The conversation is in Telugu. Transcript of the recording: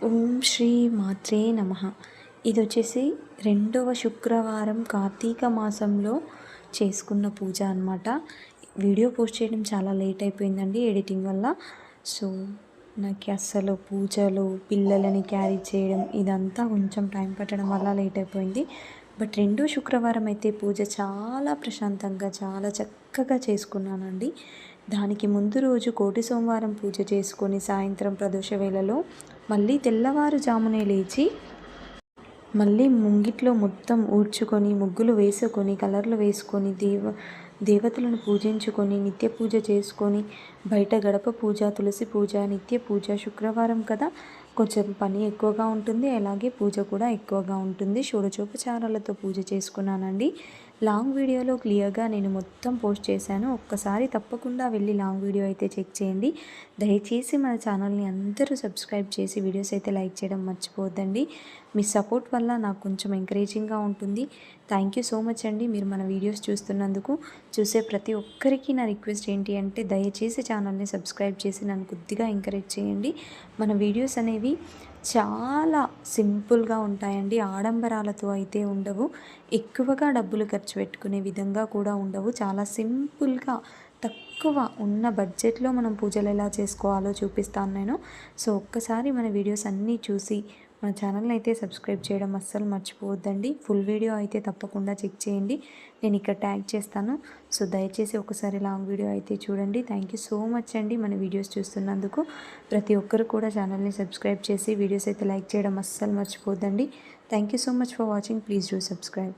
ఓం శ్రీ మాత్రే నమః. ఇది వచ్చేసి రెండవ శుక్రవారం కార్తీక మాసంలో చేసుకున్న పూజ అనమాట. వీడియో పోస్ట్ చేయడం చాలా లేట్ అయిపోయిందండి ఎడిటింగ్ వల్ల. సో నాకు అస్సలు పూజలు, పిల్లలని క్యారీ చేయడం ఇదంతా కొంచెం టైం పట్టడం వల్ల లేట్ అయిపోయింది. బట్ రెండో శుక్రవారం అయితే పూజ చాలా ప్రశాంతంగా, చాలా చక్కగా చేసుకున్నానండి. దానికి ముందు రోజు కోటి సోమవారం పూజ చేసుకొని సాయంత్రం ప్రదోష వేళలో మళ్ళీ తెల్లవారుజామునే లేచి మళ్ళీ ముంగిట్లో మొత్తం ఊడ్చుకొని, ముగ్గులు వేసుకొని, కలర్లు వేసుకొని, దేవతలను పూజించుకొని, నిత్య పూజ చేసుకొని, బయట గడప పూజ, తులసి పూజ, నిత్య పూజ. శుక్రవారం కదా, కొంచెం పని ఎక్కువగా ఉంటుంది, అలాగే పూజ కూడా ఎక్కువగా ఉంటుంది. షోడశోపచారాలతో పూజ చేసుకున్నానండి. లాంగ్ వీడియోలో క్లియర్గా నేను మొత్తం పోస్ట్ చేశాను. ఒక్కసారి తప్పకుండా వెళ్ళి లాంగ్ వీడియో అయితే చెక్ చేయండి. దయచేసి మన ఛానల్ని అందరూ సబ్స్క్రైబ్ చేసి వీడియోస్ అయితే లైక్ చేయడం మర్చిపోవద్దండి. మీ సపోర్ట్ వల్ల నాకు కొంచెం ఎంకరేజింగ్గా ఉంటుంది. థ్యాంక్ యూ సో మచ్ అండి. మీరు మన వీడియోస్ చూస్తున్నందుకు. చూసే ప్రతి ఒక్కరికి నా రిక్వెస్ట్ ఏంటి అంటే, దయచేసి ఛానల్ని సబ్స్క్రైబ్ చేసి నన్ను కొద్దిగా ఎంకరేజ్ చేయండి. మన వీడియోస్ అనేవి చాలా సింపుల్గా ఉంటాయండి. ఆడంబరాలతో అయితే ఉండవు, ఎక్కువగా డబ్బులు ఖర్చు పెట్టుకునే విధంగా కూడా ఉండవు. చాలా సింపుల్గా తక్కువ ఉన్న బడ్జెట్లో మనం పూజలు ఎలా చేసుకోవాలో చూపిస్తాను నేను. సో ఒక్కసారి మన వీడియోస్ అన్నీ చూసి మన ఛానల్ని అయితే సబ్స్క్రైబ్ చేయడం అస్సలు మర్చిపోవద్దండి. ఫుల్ వీడియో అయితే తప్పకుండా చెక్ చేయండి, నేను ఇక్కడ ట్యాగ్ చేస్తాను. సో దయచేసి ఒకసారి లాంగ్ వీడియో అయితే చూడండి. థ్యాంక్ యూ సో మచ్ అండి మన వీడియోస్ చూస్తున్నందుకు. ప్రతి ఒక్కరు కూడా ఛానల్ని సబ్స్క్రైబ్ చేసి వీడియోస్ అయితే లైక్ చేయడం అస్సలు మర్చిపోవద్దండి. Thank you so much for watching. Please do subscribe.